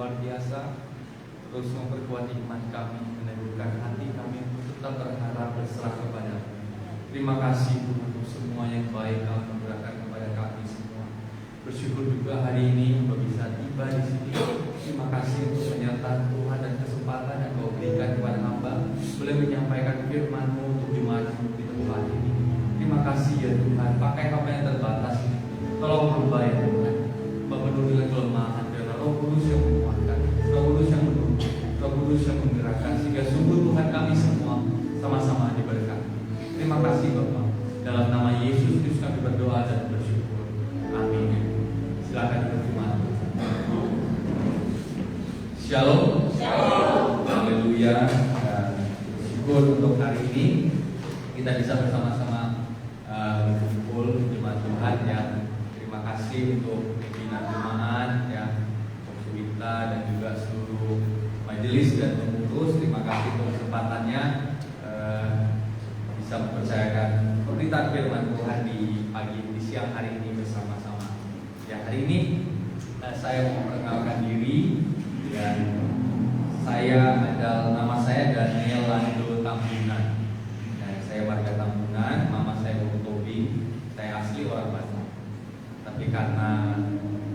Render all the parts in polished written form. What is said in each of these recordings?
luar biasa, terus memperkuat iman kami, meneguhkan hati kami untuk tetap berharap berserah kepada. Terima kasih Tuhan untuk semua yang baik Kau memberikan kepada kami semua. Bersyukur juga hari ini Kau bisa tiba di sini. Terima kasih untuk penyertaan Tuhan dan kesempatan yang Kau berikan kepada hamba boleh menyampaikan firman-Mu untuk jemaat-Mu di tempat ini. Terima kasih ya Tuhan, pakai apa yang terbatas ini. Tolong berubah ya Tuhan, memenuhi dengan kelemahan dan Roh Kudus yang menguatkan, Roh Kudus yang mendukung, Roh Kudus yang menggerakkan, sehingga sungguh Tuhan kami semua sama-sama diberkati. Terima kasih Bapak. Dalam nama Yesus Kristus kami berdoa dan bersyukur. Amin. Silakan berfirman. Shalom. Shalom. Haleluya. Bersyukur untuk hari ini kita bisa bersama-sama berkumpul jemaat Tuhan ya. Terima kasih untuk pimpinan jemaat ya, Wita dan juga seluruh majelis dan pengurus. Terima kasih untuk kesempatannya bisa mempercayakan pemberitaan firman Tuhan di siang hari ini bersama-sama. Ya, hari ini saya mau memperkenalkan diri dan nama saya Daniel Lando Tambunan. Saya warga Tambunan, mama saya Tobi, saya asli orang Batak. Tapi karena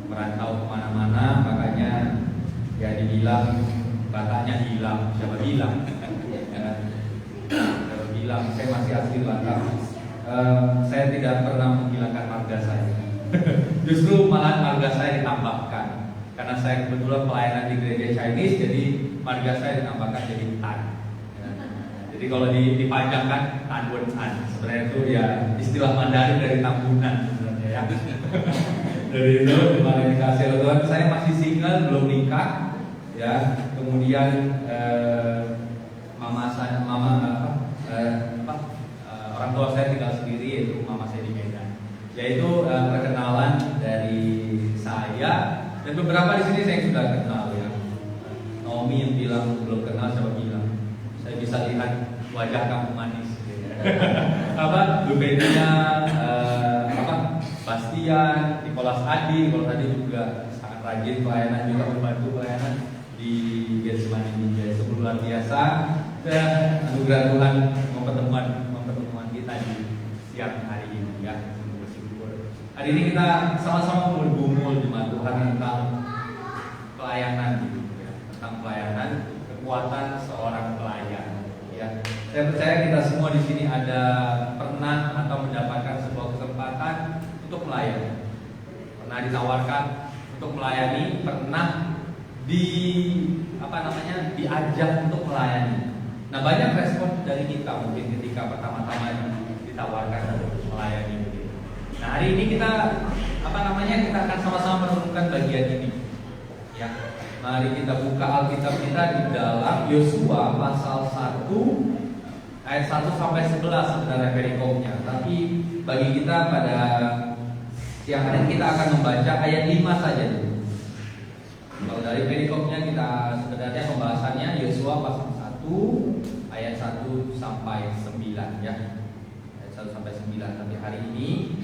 merantau kemana-mana, makanya ya dibilang Bataknya hilang. Siapa bilang? Siapa bilang? Saya masih asli Batak. Saya tidak pernah menghilangkan marga saya. Justru malah marga saya ditambahkan. Karena saya kebetulan pelayanan di gereja Chinese, jadi marga saya ditambahkan jadi Tan. Jadi kalau dipanjangkan Tan Wen Tan, sebenarnya itu ya istilah Mandarin dari Tambunan sebenarnya ya. Dari itu terima kasih Tuhan. Saya masih single, belum nikah ya. Kemudian orang tua saya tinggal sendiri, yaitu mama saya di Medan. Yaitu perkenalan dari saya dan beberapa di sini saya sudah kenal ya. Naomi yang bilang belum kenal, siapa bilang? Saya bisa lihat wajah kamu manis. Lubedia, Bastian, Nicholas Adi juga sangat rajin pelayanan, juga membantu pelayanan di Getsemani Ninja. Itu luar biasa dan anugerah Tuhan mempertemuan kita di siang hari ini ya. Bersyukur. Hari ini kita sama-sama bergumul jemaat Tuhan tentang pelayanan gitu ya, tentang pelayanan, kekuatan seorang pelayan. Ya, saya percaya kita semua di sini ada pernah atau mendapatkan sebuah kesempatan untuk melayani, pernah ditawarkan untuk melayani, pernah diajak untuk melayani. Nah, banyak respon dari kita mungkin ketika pertama-tama ditawarkan untuk melayani begitu. Nah, hari ini kita akan sama-sama merenungkan bagian ini. Ya. Mari kita buka Alkitab kita di dalam Yosua pasal 1 ayat 1 sampai 11 sebenarnya perikopnya. Tapi bagi kita pada siang hari kita akan membaca ayat 5 saja dulu. Kalau dari perikopnya kita sebenarnya pembahasannya Yosua pasal 1 ayat 1 sampai 9 ya. Ayat 1 sampai 9. Tapi hari ini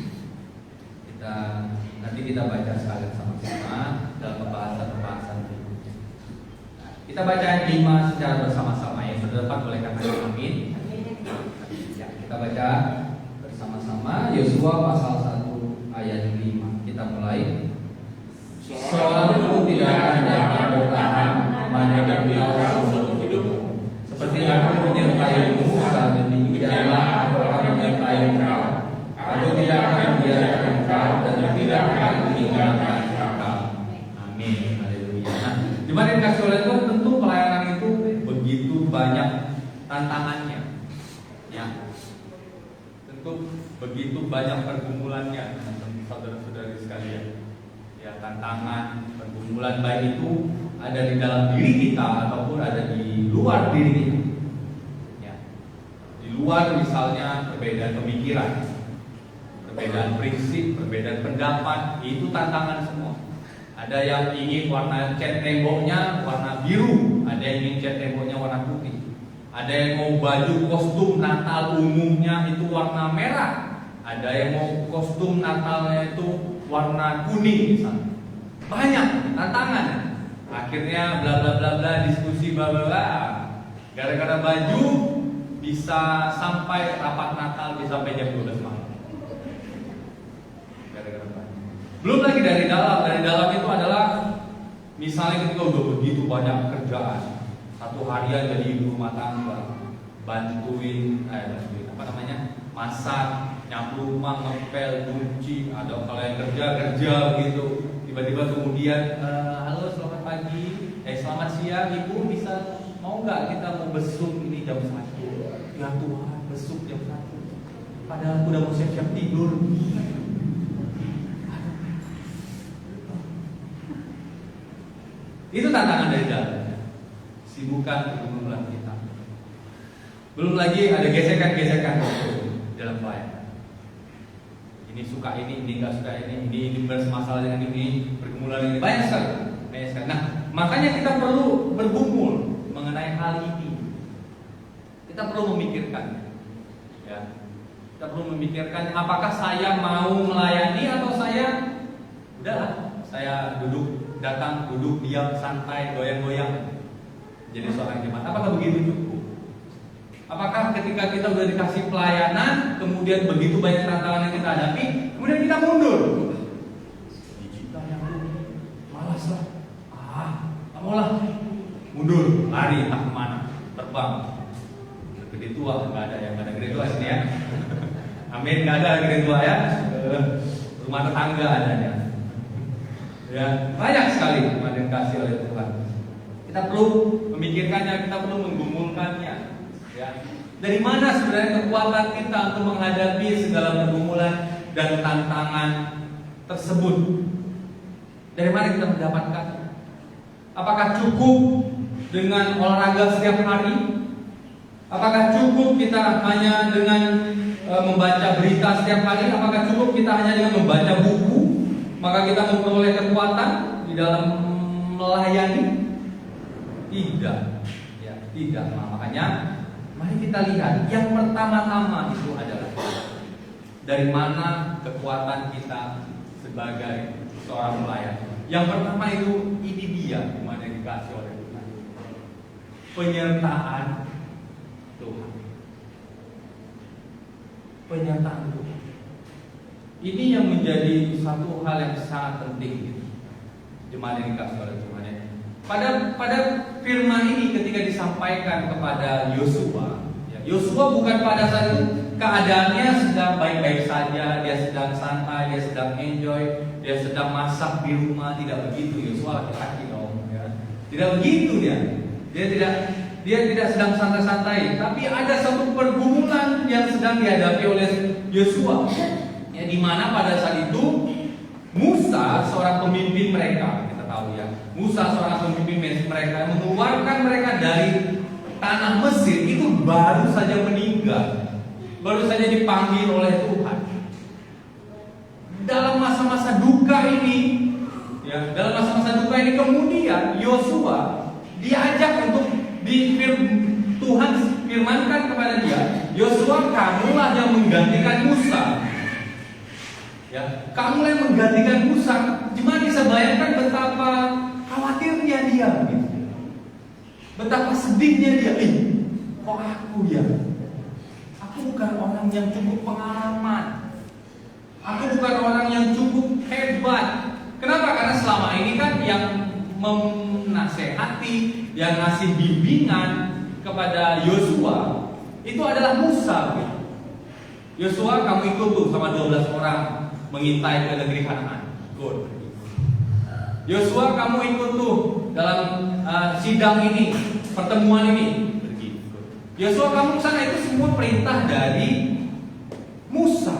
nanti kita baca sekalian sama-sama dalam pembahasan berikutnya. Kita baca ayat 5 secara bersama-sama ya. Saudara boleh katakan amin. Ya, kita baca bersama-sama Yosua pasal 1 ayat 5. Kita mulai. Soalmu tidak akan dapat bertahan menghadapi Allah untuk hidupmu. Seperti aku menyertaimu saat ini, tidaklah aku akan menyertai engkau. Aku tidak akan membiarkan engkau dan tidak akan meninggalkan engkau. Amin. Haleluya. Nah, gimana yang kasih oleh Tuhan, tentu pelayanan itu begitu banyak tantangannya. Ya, tentu begitu banyak pergumulannya, saudara-saudari sekalian. Ya, tantangan, pergumulan baik itu ada di dalam diri kita ataupun ada di luar diri kita. Ya. Di luar misalnya perbedaan pemikiran, perbedaan prinsip, perbedaan pendapat, itu tantangan semua. Ada yang ingin warna cat temboknya warna biru, ada yang ingin cat temboknya warna putih. Ada yang mau baju kostum Natal umumnya itu warna merah, ada yang mau kostum Natalnya itu warna kuning misalnya. Banyak tantangan. Akhirnya bla bla bla bla, diskusi bla bla bla. Gara-gara baju bisa sampai rapat Natal bisa sampai jam 12 malam. Gara-gara baju. Belum lagi dari dalam. Dari dalam itu adalah misalnya ketika udah begitu banyak kerjaan, satu harian jadi ibu rumah tangga, bantuin masak, nyapu rumah, ngepel, nyuci, ada kalau yang kerja gitu. Tiba-tiba kemudian halo selamat pagi, selamat siang ibu, bisa mau nggak kita mau besuk ini jam 1? Ya Tuhan, besuk jam 1, padahal aku udah mau siap-siap tidur. Itu tantangan dari dalam, sibukan pergumulan kita. Belum lagi ada gesekan-gesekan dalam pelayanan. Ini suka ini nggak suka ini bermasalah dengan ini, pergumulan ini banyak sekali. Nah, makanya kita perlu bergumul mengenai hal ini. Kita perlu memikirkan, ya. Kita perlu memikirkan apakah saya mau melayani atau saya udahlah, saya datang duduk diam santai goyang-goyang jadi seorang jemaat. Apakah begitu cukup? Apakah ketika kita sudah dikasih pelayanan, kemudian begitu banyak tantangan yang kita hadapi, kemudian kita mundur? Digital yang malas lah, nggak mau lah, mundur, lari entah kemana, terbang. Gede tua nggak ada, yang nggak ada gede tua sini ya. Amin, nggak ada gede tua ya. Rumah tetangga adanya. Ya, banyak sekali yang dikasih oleh Tuhan. Kita perlu memikirkannya, kita perlu menggumulkannya. Ya. Dari mana sebenarnya kekuatan kita untuk menghadapi segala pergumulan dan tantangan tersebut? Dari mana kita mendapatkan? Apakah cukup dengan olahraga setiap hari? Apakah cukup kita hanya dengan membaca berita setiap hari? Apakah cukup kita hanya dengan membaca buku? Maka kita memperoleh kekuatan di dalam melayani? Tidak, ya, tidak. Makanya mari kita lihat yang pertama-tama itu adalah dari mana kekuatan kita sebagai seorang pelayan. Yang pertama itu ini dia yang dikasih oleh Tuhan, penyertaan Tuhan. Penyertaan Tuhan. Ini yang menjadi satu hal yang sangat penting jemaat yang dikasih oleh Tuhan. Pada firman ini ketika disampaikan kepada Yosua, Yosua bukan pada saat itu keadaannya sedang baik-baik saja, dia sedang santai, dia sedang enjoy, dia sedang masak di rumah. Tidak begitu Yosua, laki-laki dong, ya. Tidak begitu dia tidak sedang santai-santai, tapi ada satu pergumulan yang sedang dihadapi oleh Yosua, ya, di mana pada saat itu Musa, seorang pemimpin mereka, kita tahu ya, Musa seorang pemimpin mereka mengeluarkan mereka dari tanah Mesir itu baru saja meninggal, baru saja dipanggil oleh Tuhan. Dalam masa-masa duka ini, ya, kemudian Yosua diajak untuk Tuhan firmankan kepada dia, Yosua, kamulah yang menggantikan Musa. Ya, kamulah yang menggantikan Musa. Cuma bisa bayangkan betapa khawatirnya dia, gitu. Betapa sedihnya dia. Kok aku ya? Aku bukan orang yang cukup pengalaman. Aku bukan orang yang cukup hebat. Kenapa? Karena selama ini kan yang menasehati, yang ngasih bimbingan kepada Yosua itu adalah Musa. Yosua, kamu ikut tuh sama 12 orang mengintai ke negeri Kanaan. Good. Yosua, kamu ikut tuh dalam sidang ini, pertemuan ini. Pergi. Yosua, kamu kesana. Itu semua perintah dari Musa.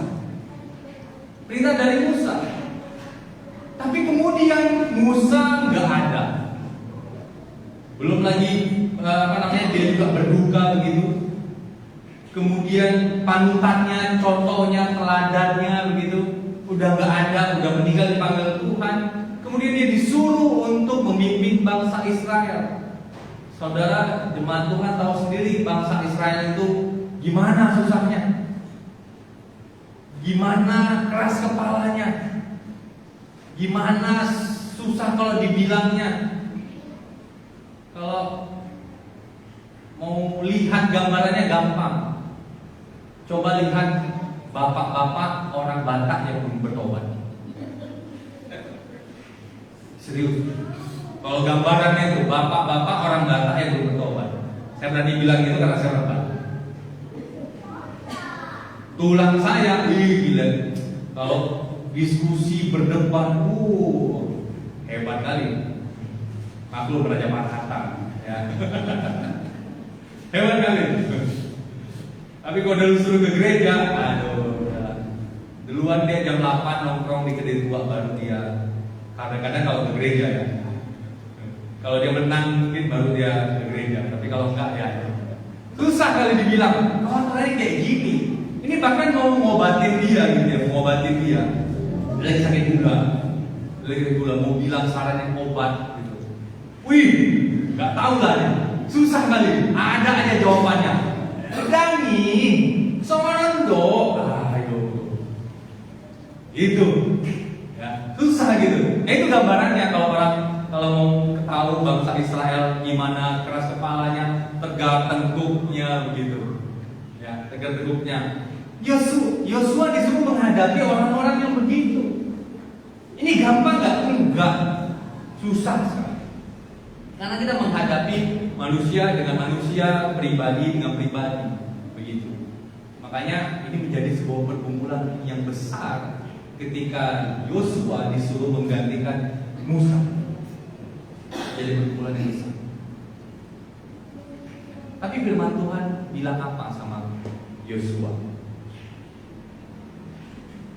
Perintah dari Musa. Tapi kemudian Musa nggak ada. Belum lagi dia juga berduka begitu. Kemudian panutannya, contohnya, teladannya begitu, udah nggak ada, udah meninggal dipanggil Tuhan. Kemudian dia disuruh untuk memimpin bangsa Israel. Saudara jemaat Tuhan tahu sendiri bangsa Israel itu gimana susahnya, gimana keras kepalanya, gimana susah kalau dibilangnya. Kalau mau lihat gambarannya gampang. Coba lihat bapak-bapak orang Batak yang belum bertobat. Serius. Kalau gambarannya itu bapak-bapak orang Batak yang belum bertobat. Saya berani bilang itu karena saya orang Batak. Tulang saya, gila. Kalau diskusi berdebat, hebat kali. Maklum Raja Marhata, ya. Hebat kali. Tapi kalau udah suruh ke gereja, aduh, duluan dia jam 8 nongkrong di kedai tua baru dia. Kadang-kadang kalau ke gereja ya. Kalau dia menang mungkin baru dia ke gereja. Tapi kalau enggak ya susah kali dibilang. Kawan lain kayak gini. Ini bahkan mau ngobatin dia gitu ya, ngobatin dia. Lagi sakit gula, mau bilang saran yang obat gitu. Wih, nggak tahu lah ya. Susah kali. Ada aja jawabannya. Dangi, sama rendo. Ayo, gitu. Ya, susah gitu. Itu gambarannya kalau mau tahu bangsa Israel gimana keras kepalanya, tegak tengkuknya begitu. Ya, tegak tengkuknya. Yosua disuruh menghadapi orang-orang yang begitu. Ini gampang nggak? Enggak, susah sekali. Karena kita menghadapi manusia dengan manusia, pribadi dengan pribadi, begitu. Makanya ini menjadi sebuah pergumulan yang besar ketika Yosua disuruh menggantikan Musa. Jadi pergumulan yang besar. Tapi firman Tuhan bilang apa sama Yosua?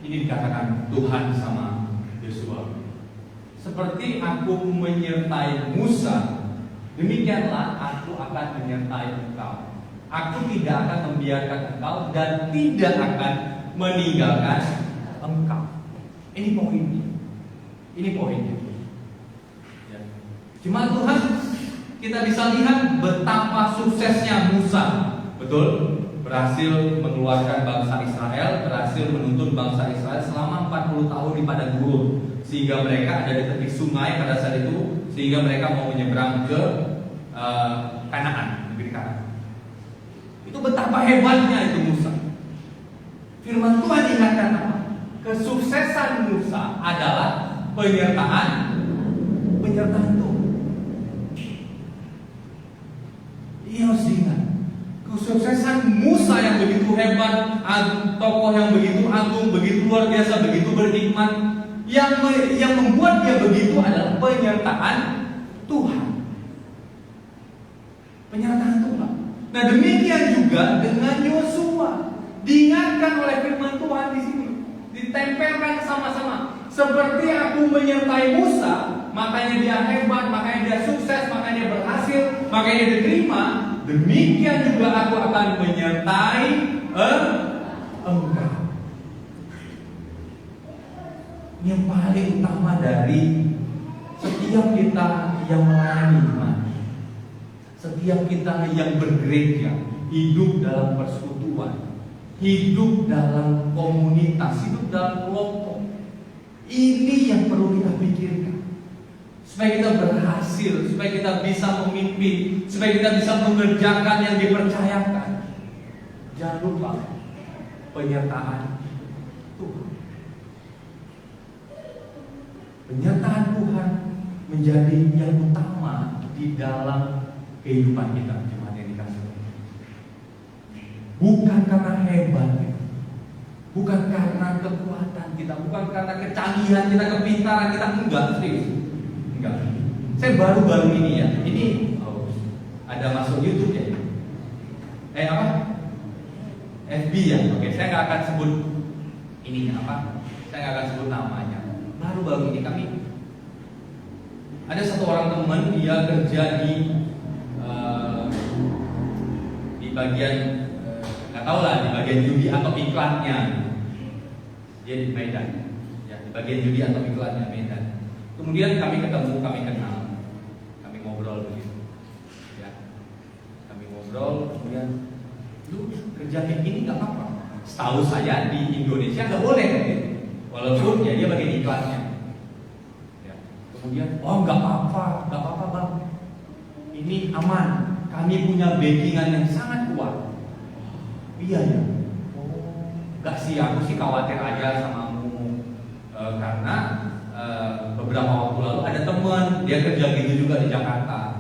Ini dikatakan Tuhan sama Yosua, seperti aku menyertai Musa, demikianlah aku akan menyertai engkau. Aku tidak akan membiarkan engkau dan tidak akan meninggalkan engkau. Ini poinnya. Ini poinnya. Ya. Cuma Tuhan, kita bisa lihat betapa suksesnya Musa. Betul? Berhasil mengeluarkan bangsa Israel, berhasil menuntun bangsa Israel selama 40 tahun di padang gurun, sehingga mereka ada di tepi sungai pada saat itu, sehingga mereka mau menyeberang ke Kanaan, negeri Kanaan. Itu betapa hebatnya itu Musa. Firman Tuhan ingatkan apa? Kesuksesan Musa adalah penyertaan Tuhan. Ia harus diingat. Kesuksesan Musa yang begitu hebat, tokoh yang begitu agung, begitu luar biasa, begitu berhikmat, yang membuat dia begitu adalah penyertaan Tuhan. Penyertaan Tuhan. Nah, demikian juga dengan Yosua. Diingatkan oleh firman Tuhan di sini, ditempelkan sama-sama. Seperti aku menyertai Musa, makanya dia hebat, makanya dia sukses, makanya dia berhasil, makanya dia diterima. Demikian juga aku akan menyertai engkau. Yang paling utama dari setiap kita yang melayani iman, setiap kita yang bergereja, hidup dalam persekutuan, hidup dalam komunitas, hidup dalam kelompok, ini yang perlu kita pikirkan. Supaya kita berhasil, supaya kita bisa memimpin, supaya kita bisa mengerjakan yang dipercayakan. Jangan lupa penyertaan Tuhan. Penyertaan Tuhan menjadi yang utama di dalam kehidupan kita, jemaat yang dikasihi. Bukan karena hebat, bukan karena kekuatan kita, bukan karena kecanggihan kita, kepintaran kita, enggak, serius. Enggak. Saya baru-baru ini ya, ada masuk YouTube ya. Apa? FB ya. Oke, saya nggak akan sebut ini apa. Saya nggak akan sebut namanya. Baru-baru ini kami ada satu orang teman, dia kerja di bagian nggak tahu lah, di bagian judi atau iklannya. Dia di Medan, ya, di bagian judi atau iklannya Medan. Kemudian kami ketemu, kami kenal, kami ngobrol begitu, ya. Kami ngobrol, kemudian lu kerja kayak gini nggak apa-apa. Setahu saya di Indonesia nggak boleh, gitu. Walaupun ya dia bagian iklannya. Ya. Kemudian, oh nggak apa-apa bang. ini aman, kami punya backingan yang sangat kuat. Iya ya. Gak sih, aku sih khawatir aja samamu karena beberapa waktu lalu ada teman dia kerja gitu juga di Jakarta,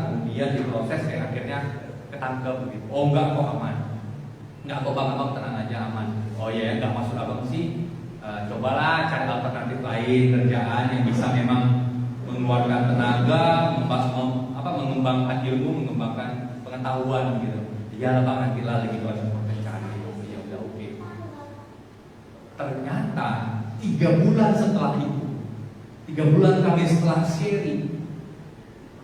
kemudian diproses akhirnya ketangkep gitu. Oh enggak kok aman, enggak kok bang, abang tenang aja aman. Oh ya enggak, maksud abang sih cobalah cari alternatif lain kerjaan yang bisa memang mengeluarkan tenaga, mengembangkan ilmu, mengembangkan pengetahuan gitu. Ya bang, nanti lah lagi proses pekerjaan gitu. Ya udah oke. Ternyata 3 bulan setelah itu, 3 bulan kami setelah sharing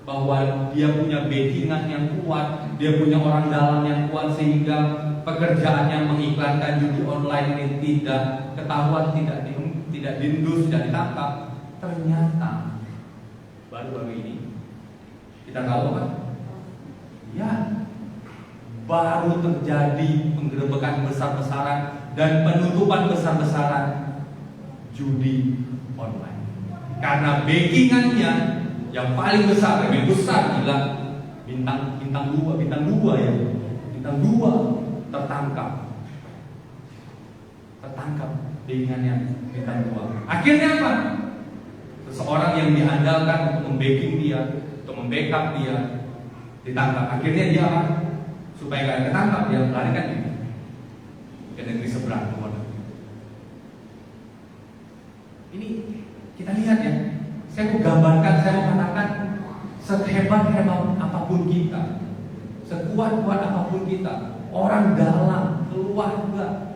bahwa dia punya backingan yang kuat, dia punya orang dalam yang kuat sehingga pekerjaan yang mengiklankan judi online ini tidak ketahuan, tidak diindus, tidak ditangkap. Ternyata baru-baru ini kita tahu apa? Ya, baru terjadi penggerebekan besar-besaran dan penutupan besar-besaran judi online karena backingannya yang paling besar, yang besar gila, bintang 2 ya, bintang 2 tertangkap backingannya bintang 2. Akhirnya apa? Seseorang yang diandalkan untuk membacking dia, untuk membackup dia, ditangkap. Akhirnya dia apa? Supaya gak ketangkap, dia melarikan diri ke negeri seberang. Ini kita lihat ya. Saya mau gambarkan, saya mau katakan, sehebat-hebat apapun kita, sekuat-kuat apapun kita, orang dalam, keluarga,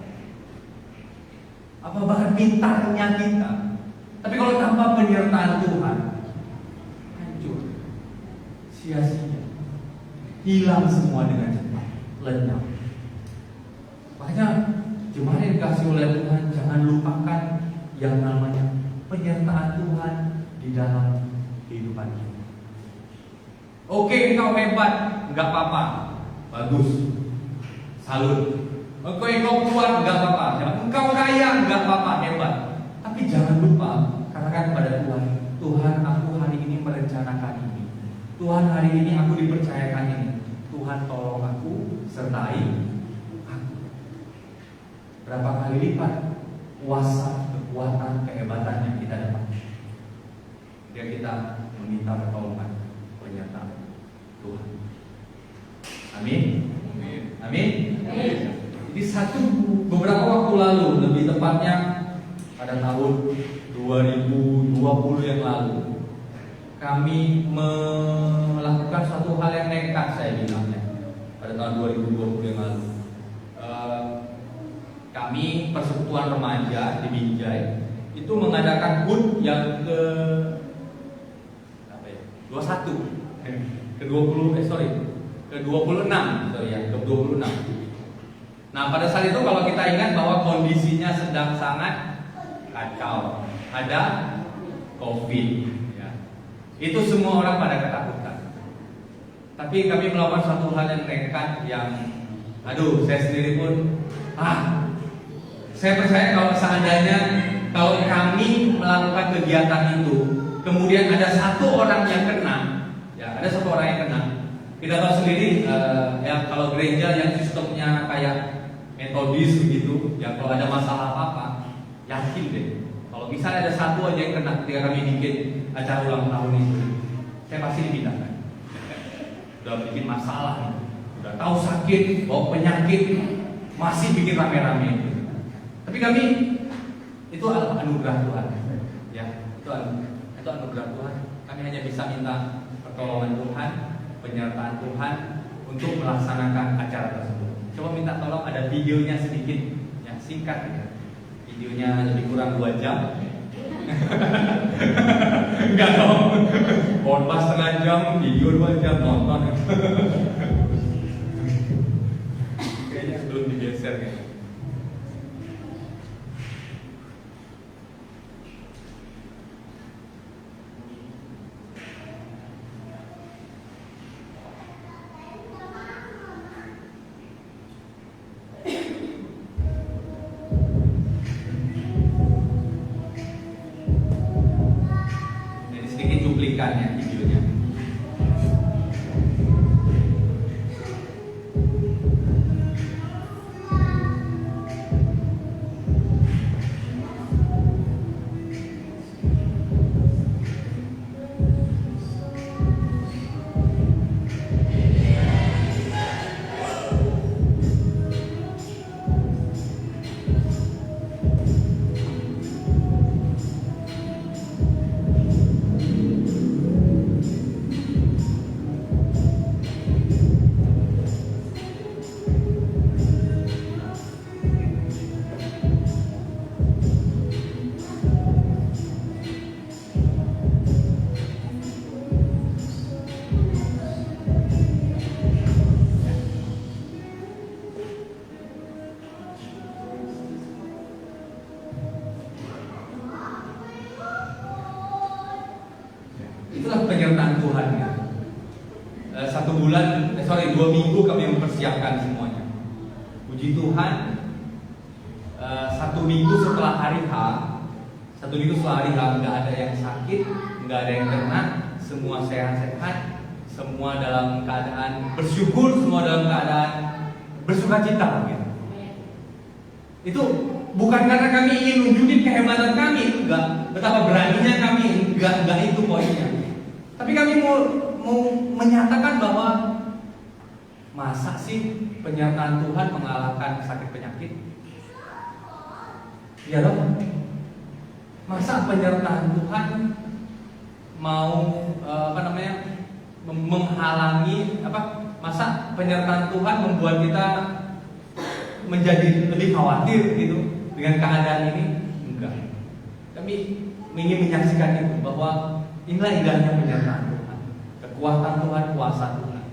apa bahkan pintarnya kita, tapi kalau tanpa penyertaan Tuhan, hancur, sia-sia, hilang semua dengan cepat, lenyap. Makanya jemaat yang dikasih oleh Tuhan, jangan lupakan yang namanya penyertaan Tuhan di dalam kehidupan kita. Oke, engkau hebat, enggak apa-apa, bagus, salut. Oke, engkau kuat, enggak apa-apa. Engkau kaya, enggak apa-apa, hebat. Tapi jangan lupa katakan kepada Tuhan, Tuhan, aku hari ini merencanakan ini. Tuhan, hari ini aku dipercayakan ini. Tuhan, tolong aku, sertai aku. Berapa kali lipat kuasa, kekuatan, kehebatan yang kita dapat jika kita meminta pertolongan penyertaan Tuhan. Amin. Amin. Jadi beberapa waktu lalu, lebih tepatnya pada tahun 2020 yang lalu, kami melakukan suatu hal yang nekat, saya bilangnya. Pada tahun 2020 yang lalu, kami persekutuan remaja di Binjai itu mengadakan HUT yang ke 26. Nah, pada saat itu kalau kita ingat bahwa kondisinya sedang sangat kacau, ada COVID ya. Itu semua orang pada ketakutan. Tapi kami melakukan suatu hal yang nekat yang saya sendiri pun saya percaya kalau seandainya kalau kami melakukan kegiatan itu, kemudian ada satu orang yang kena, kita tahu sendiri ya kalau gereja yang sistemnya kayak metodis begitu, ya kalau ada masalah apa-apa, yakin deh, kalau misalnya ada satu aja yang kena ketika kami bikin acara ulang tahun itu, saya pasti dipindahkan. Udah bikin masalah, udah tahu sakit, bawa penyakit, masih bikin rame-rame. Tapi kami itu anugerah Tuhan, ya itu anugerah Tuhan. Kami hanya bisa minta pertolongan Tuhan, penyertaan Tuhan untuk melaksanakan acara tersebut. Coba minta tolong ada videonya sedikit, ya singkat ya. Videonya lebih kurang 2 jam. Enggak dong. Khotbah setengah jam, video 2 jam nonton. Kayaknya belum digeser ya. Videonya. Itulah penyertaan Tuhan ya. 2 minggu kami mempersiapkan semuanya. Puji Tuhan, 1 minggu setelah hari H, nggak ada yang sakit, nggak ada yang kena, semua sehat-sehat, semua dalam keadaan bersyukur, semua dalam keadaan bersukacita. Gitu. Itu bukan karena kami ingin nunjukin kehebatan kami, enggak, betapa beraninya kami, enggak itu poinnya. Tapi kami mau menyatakan bahwa masa sih penyertaan Tuhan mengalahkan sakit penyakit? Ya dong. Masa penyertaan Tuhan mau menghalangi masa penyertaan Tuhan membuat kita menjadi lebih khawatir gitu dengan keadaan ini? Enggak. Kami ingin menyaksikan itu bahwa inilah indahnya penyertaan Tuhan, kekuatan Tuhan, kuasa Tuhan.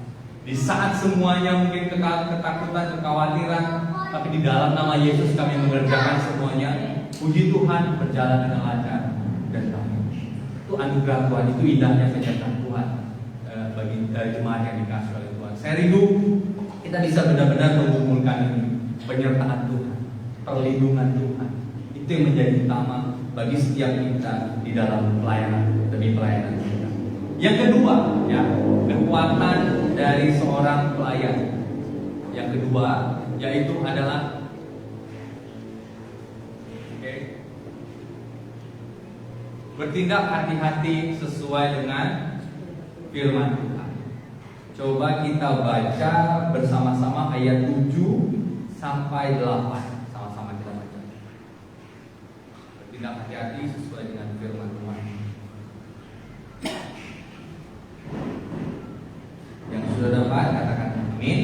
Di saat semuanya mungkin ketakutan, kekhawatiran, tapi di dalam nama Yesus kami mengerjakan semuanya. Puji Tuhan, berjalan dengan lancar dan damai. Itu anugerah Tuhan, itu indahnya penyertaan Tuhan bagi jemaat yang dikasih oleh Tuhan. Saya rindu kita bisa benar-benar mengumpulkan ini, penyertaan Tuhan, perlindungan Tuhan. Itu yang menjadi utama bagi setiap kita di dalam pelayanan demi pelayanan kita. Yang kedua, ya, kekuatan dari seorang pelayan. Yang kedua yaitu adalah bertindak hati-hati sesuai dengan firman Tuhan. Coba kita baca bersama-sama ayat 7 sampai 8. Sama-sama kita baca. Bertindak hati-hati sesuai dengan firman Tuhan. Yang sudah dapat katakan amin.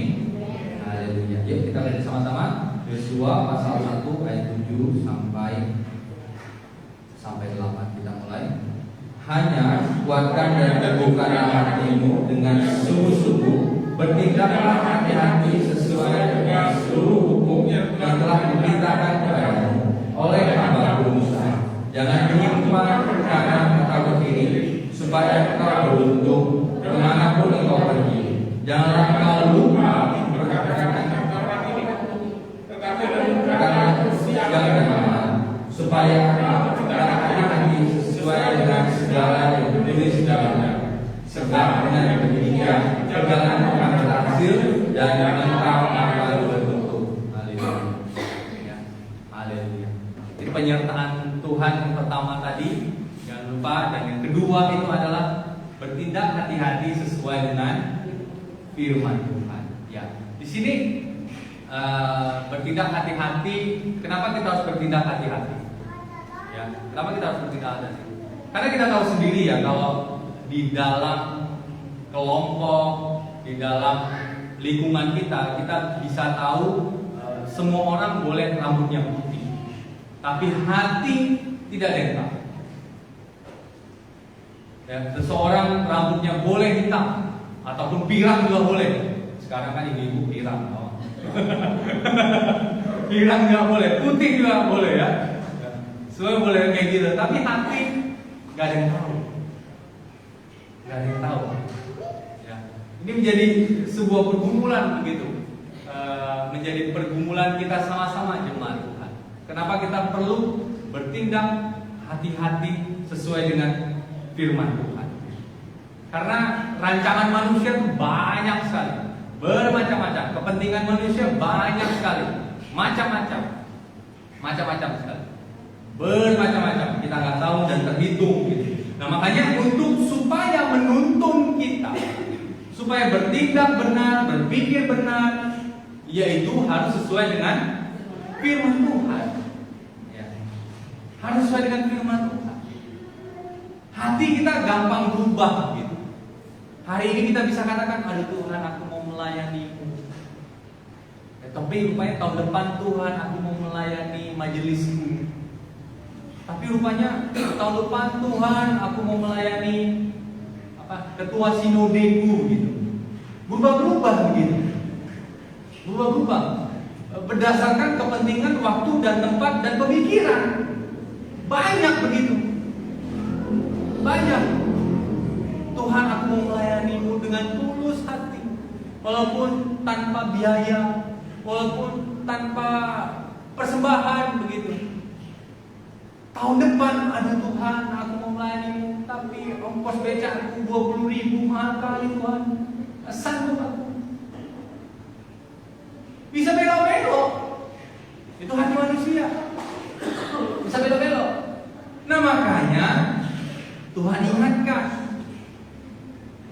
Haleluya. Yuk kita baca sama-sama Yosua pasal 1 ayat 7 sampai 8. Kita mulai. Hanya kuatkan dan teguhkanlah hatimu dengan sungguh-sungguh, bertindaklah hati-hati sesuai dengan seluruh hukum yang telah diberitakan kepadamu oleh hamba Musa. Jangan menyimpan kanan atau kiri, supaya engkau beruntung kemanapun engkau pergi. Janganlah engkau lupa berkata-kata orang ini, tetapi jangan supaya engkau hati-hati sesuai dengan segala yang ditulis di dalamnya. Sebab dengan demikian perjalanan akan berhasil dan engkau akan beruntung. Haleluya. Haleluya. Jadi penyertaan Tuhan yang pertama tadi, jangan lupa, dan yang kedua itu adalah bertindak hati-hati sesuai dengan firman Tuhan. Ya, di sini bertindak hati-hati. Kenapa kita harus bertindak hati-hati? Ya, kenapa kita harus bertindak hati-hati? Karena kita tahu sendiri ya, kalau di dalam kelompok, di dalam lingkungan kita bisa tahu semua orang boleh rambutnya putih, tapi hati tidak ada yang tahu. Ya, seseorang rambutnya boleh hitam ataupun pirang juga boleh. Sekarang kan ibu-ibu pirang, pirang juga boleh, putih juga boleh ya. Semua boleh kayak gitu, tapi hati nggak ada yang tahu. Nggak ada yang tahu. Ya. Ini menjadi sebuah pergumulan begitu, menjadi pergumulan kita sama-sama jemaat Tuhan. Kenapa kita perlu bertindak hati-hati sesuai dengan firman Tuhan? Karena rancangan manusia itu banyak sekali, bermacam-macam. Kepentingan manusia banyak sekali, macam-macam sekali, bermacam-macam. Kita nggak tahu dan terhitung gitu. Nah makanya supaya menuntun kita, supaya bertindak benar, berpikir benar, yaitu harus sesuai dengan firman Tuhan. Ya. Harus sesuai dengan firman Tuhan. Hati kita gampang berubah gitu. Hari ini kita bisa katakan, aduh Tuhan, aku mau melayani-Mu. Tapi rupanya tahun depan, Tuhan, aku mau melayani majelis-Mu. Tapi rupanya tahun depan, Tuhan, aku mau melayani ketua sinodeku gitu. Berubah-ubah begitu. Berubah-ubah berdasarkan kepentingan waktu dan tempat dan pemikiran. Banyak begitu. Banyak. Tuhan, aku mau melayani-Mu dengan tulus hati, walaupun tanpa biaya, walaupun tanpa persembahan begitu. Tahun depan, aduh Tuhan, aku mau melayani-Mu, tapi ongkos becaku 20.000, mahal kali Tuhan, sanggup aku. Bisa belok-belok, itu hati manusia, bisa belok-belok. Nah makanya Tuhan ingatkan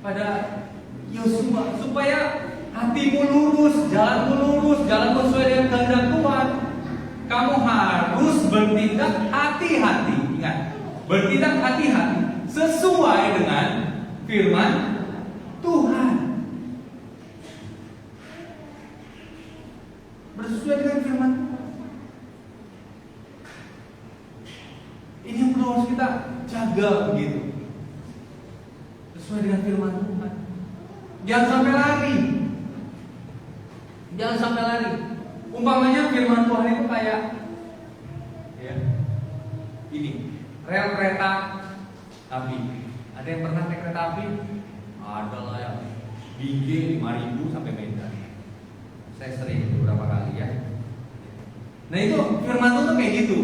pada Yosua supaya hatimu lurus, jalanmu sesuai dengan kehendak Tuhan. Kamu harus bertindak hati-hati. Ingat, bertindak hati-hati sesuai dengan firman Tuhan. Bersesuai dengan firman Tuhan. Ini yang perlu harus kita jaga begitu. Sesuai dengan firman Tuhan. Jangan sampai lari. Jangan sampai lari. Umpamanya firman Tuhan itu kayak ya, ini rel kereta api. Ada yang pernah naik kereta api? Ada lah ya. BG 5.000 sampai Medan. Saya sering beberapa kali ya. Nah itu firman Tuhan tuh kayak gitu.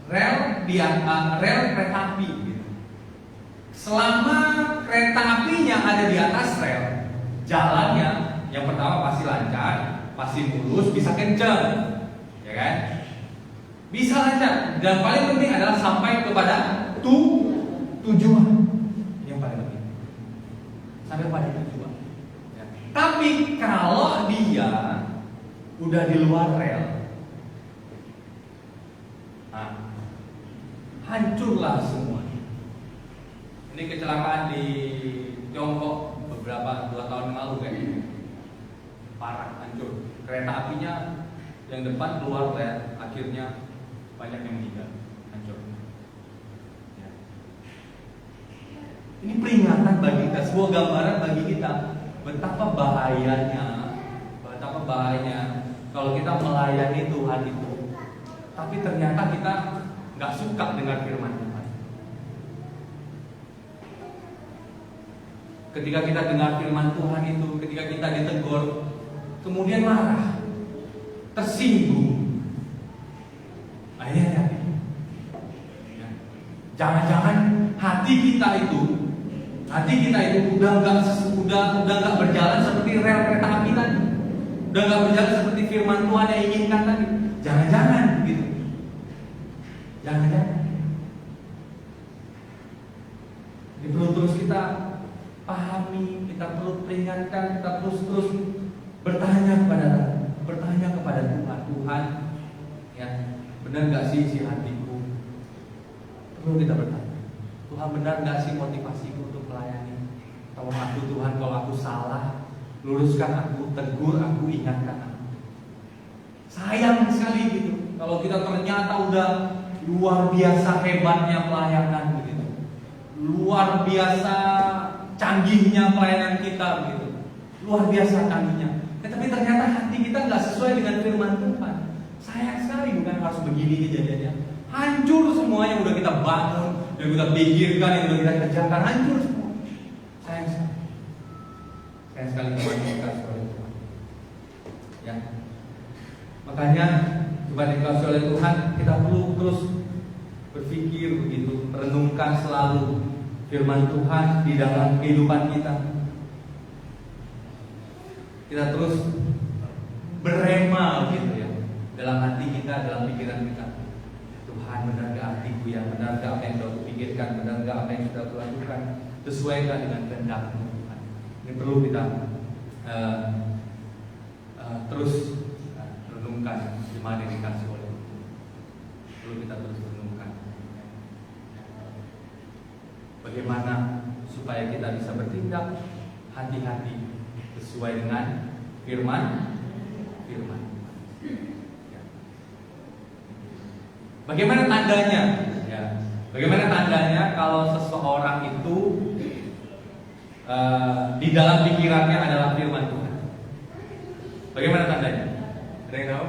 Rel kereta api. Gitu. Selama kereta apinya ada di atas rel, jalannya yang pertama pasti lancar, pasti mulus, bisa kencang, ya kan? Bisa lancar. Dan paling penting adalah sampai kepada tujuan. Yang paling penting sampai pada tujuan. Ya. Tapi kalau dia udah di luar rel, hancurlah semua. Ini kecelakaan di Tiongkok beberapa 2 tahun yang lalu kayaknya. Parah, hancur. Kereta apinya yang depan keluar rel, akhirnya banyak yang meninggal, hancur. Ya. Ini peringatan bagi kita, sebuah gambaran bagi kita betapa bahayanya kalau kita melayani Tuhan itu, tapi ternyata kita nggak suka dengan firman Tuhan. Ketika kita dengar firman Tuhan itu, ketika kita ditegur, kemudian marah, tersinggung, akhirnya jangan-jangan hati kita itu udah nggak berjalan seperti rel kereta api tadi, udah nggak berjalan seperti firman Tuhan yang inginkan tadi. Jangan-jangan gitu, jangan-jangan. Ini perlu terus kita pahami, kita perlu peringatkan, kita terus bertanya kepada Tuhan, ya benar nggak sih isi hatiku? Perlu kita bertanya, Tuhan benar nggak sih motivasiku untuk melayani? Tolong aku Tuhan, kalau aku salah, luruskan aku, tegur aku, ingatkan aku. Sayang sekali gitu, kalau kita ternyata udah luar biasa hebatnya pelayanan begitu, luar biasa canggihnya pelayanan kita begitu, luar biasa canggihnya. Tapi ternyata hati kita nggak sesuai dengan firman Tuhan. Sayang sekali, bukan harus begini kejadiannya. Hancur semua yang udah kita bangun, yang kita pikirkan, yang udah kita kerjakan, hancur semua. Sayang sekali. Sayang sekali Tuhan kita seperti Tuhan. Ya. Makanya coba dikasih oleh Tuhan, kita perlu terus berpikir begitu, merenungkan selalu firman Tuhan di dalam kehidupan kita. Kita terus berrema gitu ya, dalam hati kita, dalam pikiran kita. Tuhan, benar gak hatiku ya, benar gak apa yang sudah kupikirkan, benar gak apa yang sudah kulakukan, sesuai gak dengan kehendak-Mu Tuhan. Ini perlu kita terus renungkan di mana dikasih oleh Tuhan. Perlu kita terus renungkan. Bagaimana supaya kita bisa bertindak hati-hati sesuai dengan firman. Ya. Bagaimana tandanya? Ya. Bagaimana tandanya kalau seseorang itu di dalam pikirannya adalah firman Tuhan? Bagaimana tandanya? Ada yang tahu?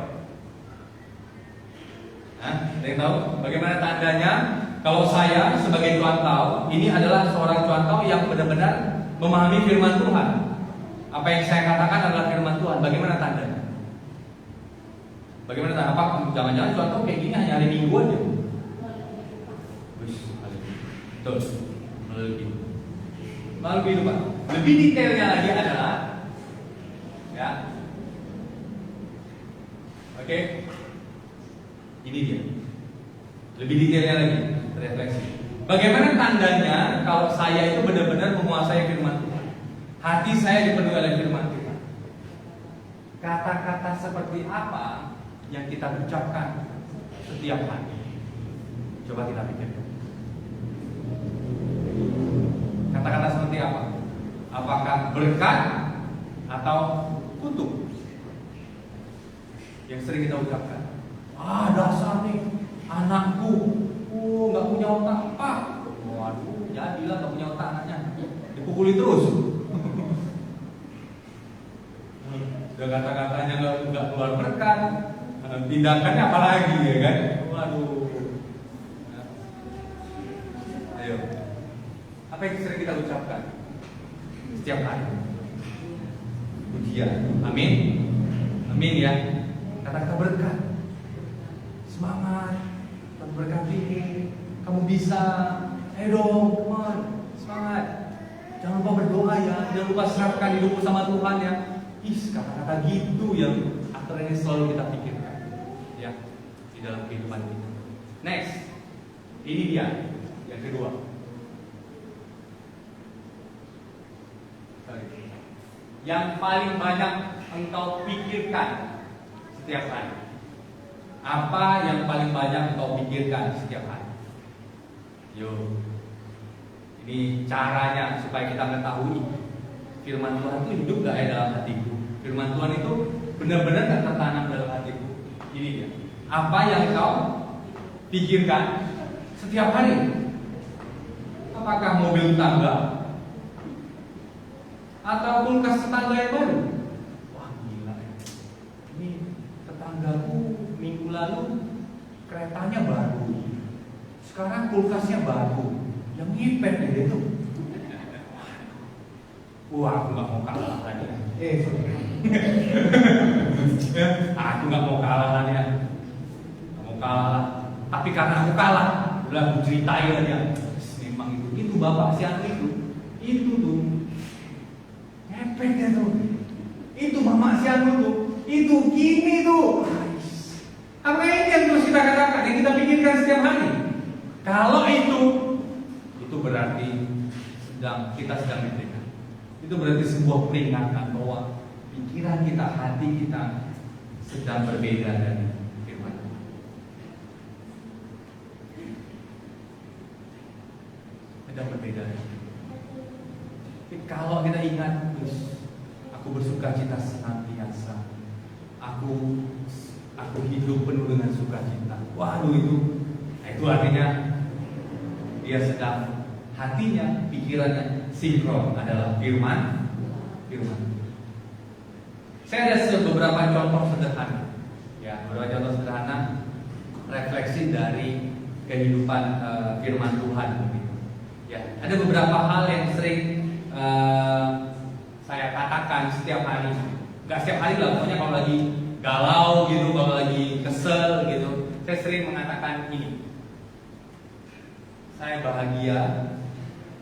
Ada yang tahu? Bagaimana tandanya kalau saya sebagai cuantau, ini adalah seorang cuantau yang benar-benar memahami firman Tuhan. Apa yang saya katakan adalah firman Tuhan. Bagaimana tandanya? Bagaimana tanda? Apa jangan-jangan cuantau kayak gini hanya hari Minggu aja? Betul, lebih lupa. Lebih detailnya lagi adalah, ya, oke, ini dia. Lebih detailnya lagi, refleksi. Bagaimana tandanya kalau saya itu benar-benar menguasai firman Tuhan? Hati saya dipenuhi oleh firman Tuhan. Kata-kata seperti apa yang kita ucapkan setiap hari? Coba kita pikirkan. Kata-kata seperti apa? Apakah berkat atau kutuk yang sering kita ucapkan? Dasar nih anakku, nggak punya otak, Pak. Waduh, jadilah nggak punya otak anaknya, dipukuli terus. Udah kata-katanya nggak keluar berkat, tindakannya apalagi, ya kan? Waduh. Ayo, apa yang sering kita ucapkan setiap hari? Pujian, amin, amin ya. Kata-kata berkat, semangat, berkat ini, kamu bisa, ayo dong, teman, semangat. Jangan lupa berdoa ya, jangan lupa serahkan hidupmu sama Tuhan ya. Kata-kata gitu yang akhirnya selalu kita pikirkan, ya, di dalam kehidupan kita. Next, ini dia yang kedua. Yang paling banyak engkau pikirkan setiap hari. Apa yang paling banyak engkau pikirkan setiap hari? Yo, ini caranya supaya kita mengetahui firman Tuhan itu hidup gak dalam hatiku. Firman Tuhan itu benar-benar gak tertanam dalam hatiku. Ini dia. Apa yang engkau pikirkan setiap hari? Apakah mobil tangga? Atau kulkas tetangga yang baru? Wah, gila ya. Ini tetanggaku minggu lalu keretanya baru, sekarang kulkasnya baru, yang ngipet deh itu. Wah, aku nggak mau kalah lagi. Aku nggak mau kalah lagi. Nggak mau kalah. Tapi karena aku kalah, udah aku ceritain aja. Memang itu bapak si anu itu tuh ngepet ya tuh. Itu mama si anu tuh, itu gini tuh. Apa ini yang terus kita katakan, yang kita pikirkan setiap hari? Kalau itu berarti kita sedang diberikan. Itu berarti sebuah peringatan bahwa pikiran kita, hati kita sedang berbeda dari firman. Sedang berbeda. Tapi kalau kita ingat, aku bersuka cita senantiasa. Aku hidup penuh dengan sukacita. Waduh itu artinya dia sedang, hatinya, pikirannya sinkron adalah firman. Saya ada beberapa contoh sederhana, ya, beberapa contoh sederhana refleksi dari kehidupan firman Tuhan. Ya, ada beberapa hal yang sering saya katakan setiap hari, nggak setiap hari lah, pokoknya kalau lagi galau gitu, kalau lagi kesel gitu, saya sering mengatakan ini. Saya bahagia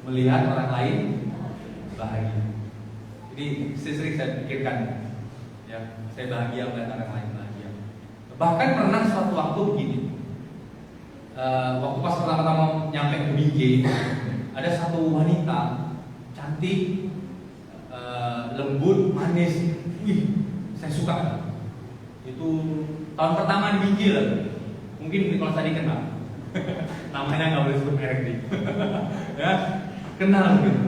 melihat orang lain bahagia. Jadi sering saya pikirkan, ya, saya bahagia melihat orang lain bahagia. Bahkan pernah suatu waktu begini, waktu pas pertama-tama nyampe ke BJ, ada satu wanita cantik, lembut, manis. Saya suka. Itu tahun pertama di BJ lah. Mungkin kalau tadi kenal. Namanya nggak boleh sebut merek nih. Ya, kenal gitu.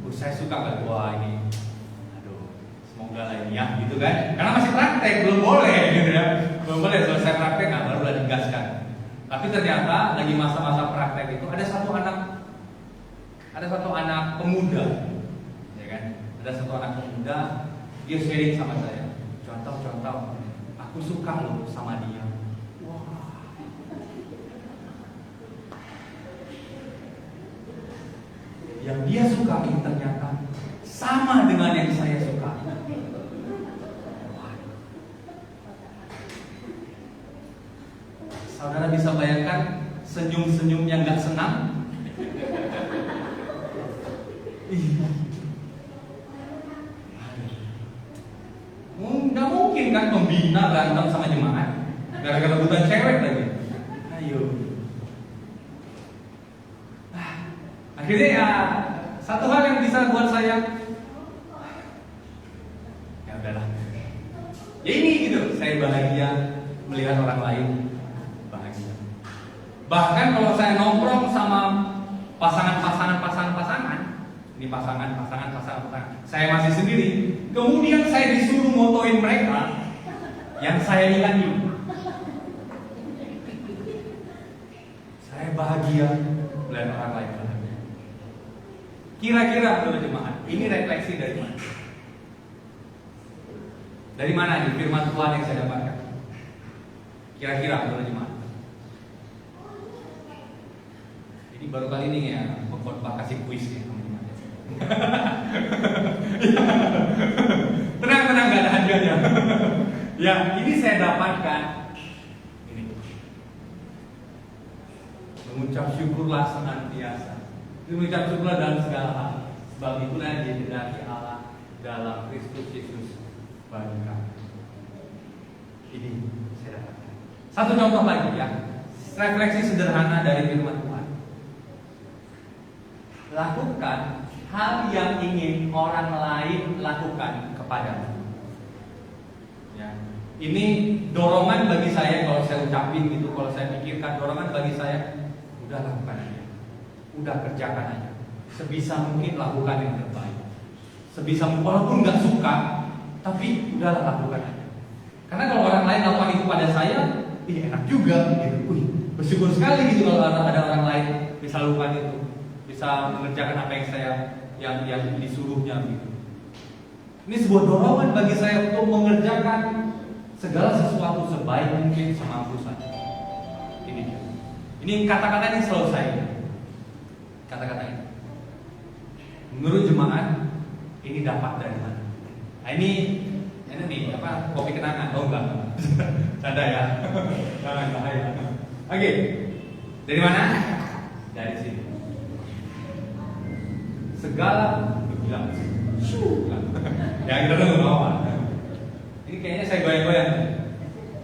Saya suka kan, wah ini, aduh, semoga lah ini ya, gitu kan. Karena masih praktek, belum boleh gitu ya. Belum boleh selesai praktek, baru lah digaskan. Tapi ternyata lagi masa-masa praktek itu ada satu anak pemuda, ya kan? Ada satu anak pemuda, dia sharing sama saya. Contoh, aku suka loh sama dia. yang dia suka ini ternyata sama dengan yang saya suka. Saudara bisa bayangkan senyum-senyum yang gak senang? Nggak mungkin kan pembina berantem sama jemaat gara-gara rebutan cewek lagi. Ayo. Akhirnya ya satu hal yang bisa buat saya, ya udahlah. Ya ini gitu, saya bahagia melihat orang lain bahagia. Bahkan kalau saya nongkrong sama pasangan, ini pasangan, saya masih sendiri. Kemudian saya disuruh motoin mereka, yang saya hilangin. Saya bahagia melihat orang lain bahagia. Kira-kira menurut jemaat, ini refleksi dari mana? Dari mana nih firman Tuhan yang saya dapatkan? Kira-kira menurut jemaat. Ini baru kali ini ya, khotbah kasih kuis ya teman-teman. Tenang, gak ada hadiahnya. Ya, ini saya dapatkan. Ini. Mengucap syukurlah senantiasa. Mengucap syukurlah dalam segala hal. Sebab itulah yang dikehendaki Allah dalam Kristus Yesus bagi kami. Ini saya dapatkan. Satu contoh lagi ya. Refleksi sederhana dari firman Tuhan. Lakukan hal yang ingin orang lain lakukan kepadamu. Ya. Ini dorongan bagi saya kalau saya ucapin gitu, kalau saya pikirkan dorongan bagi saya, udah lakukan aja, udah kerjakan aja, sebisa mungkin lakukan yang terbaik, sebisa mungkin walaupun nggak suka, tapi udah lakukan aja. Karena kalau orang lain lakukan itu pada saya, enak juga gitu. Bersyukur sekali gitu kalau ada orang lain bisa lakukan itu, bisa mengerjakan apa yang saya yang disuruhnya gitu. Ini sebuah dorongan bagi saya untuk mengerjakan segala sesuatu sebaik mungkin semampu saya. Ini kata-kata yang selalu saya ingat. Kata-kata ini. Menurut jemaat, ini dapat dari mana? Nah, ini nih apa? Kopi kenangan? Oh enggak. Canda ya. Jangan bahaya. Oke. Dari mana? Dari sini. Segala bilang. Ya kita tunggu apa? Ini kayaknya saya goyang-goyang.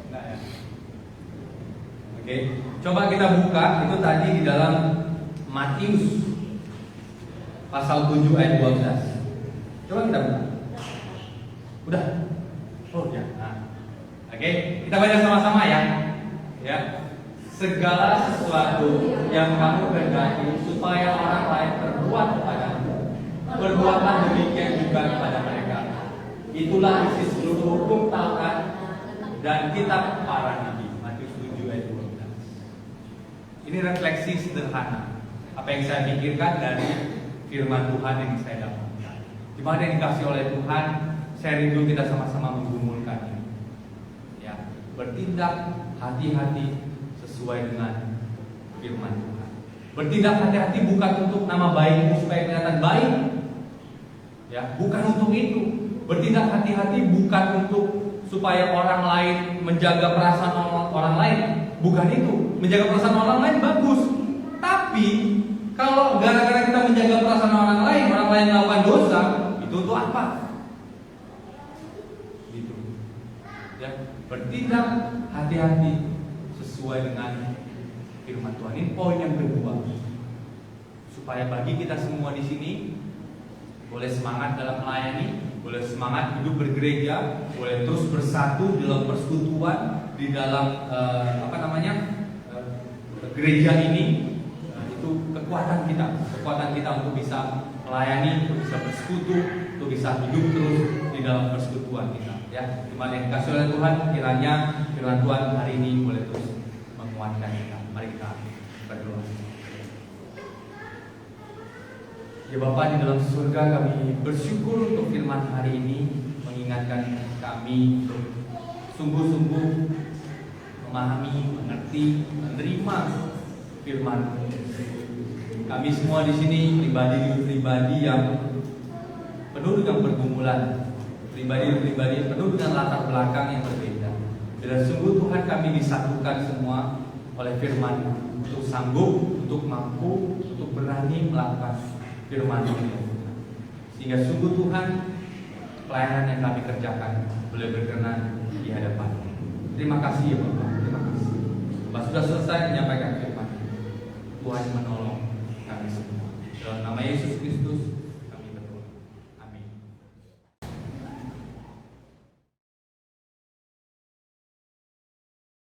Enggak ya. Oke, coba kita buka itu tadi di dalam Matius pasal 7 ayat 12. Coba kita buka. Udah? Oh ya. Nah. Oke, kita baca sama-sama ya. Ya. Segala sesuatu yang kamu kehendaki supaya orang lain berbuat kepadamu, perbuatlah demikian juga kepada mereka. Itulah isi seluruh hukum Taurat dan kitab para nabi. Matius 7 ayat 12. Ini refleksi sederhana apa yang saya pikirkan dari firman Tuhan yang saya dapatkan. Di mana yang dikasih oleh Tuhan, saya rindu kita sama-sama menggumulkan ini. Ya, bertindak hati-hati sesuai dengan firman Tuhan. Bertindak hati-hati bukan untuk nama baikmu supaya kelihatan baik. Ya, bukan untuk itu. Bertindak hati-hati bukan untuk supaya orang lain menjaga perasaan orang lain. Bukan itu. Menjaga perasaan orang lain bagus. Tapi kalau gara-gara kita menjaga perasaan orang lain melakukan dosa, itu untuk apa? Gitu. Ya, bertindak hati-hati sesuai dengan firman Tuhan. Ini poin yang kedua. Supaya bagi kita semua di sini boleh semangat dalam melayani, boleh semangat hidup bergereja, boleh terus bersatu dalam persekutuan di dalam gereja ini. Itu kekuatan kita untuk bisa melayani, untuk bisa bersekutu, untuk bisa hidup terus di dalam persekutuan kita. Ya, dimana yang dikasih oleh Tuhan, kiranya firman Tuhan hari ini boleh terus menguatkan kita. Mari kita berdoa. Ya Bapa di dalam surga, kami bersyukur untuk firman hari ini, mengingatkan kami untuk sungguh-sungguh memahami, mengerti, menerima firman. Kami semua di sini pribadi yang penuh dengan pergumulan, pribadi penuh dengan latar belakang yang berbeda. Dan sungguh Tuhan kami disatukan semua oleh firman untuk sanggup, untuk mampu, untuk berani melakukan firman Tuhan. Sehingga sungguh Tuhan, pelayanan yang kami kerjakan boleh berkenan di hadapan. Terima kasih ya Bapak, terima kasih. Bapak sudah selesai menyampaikan firman. Tuhan menolong.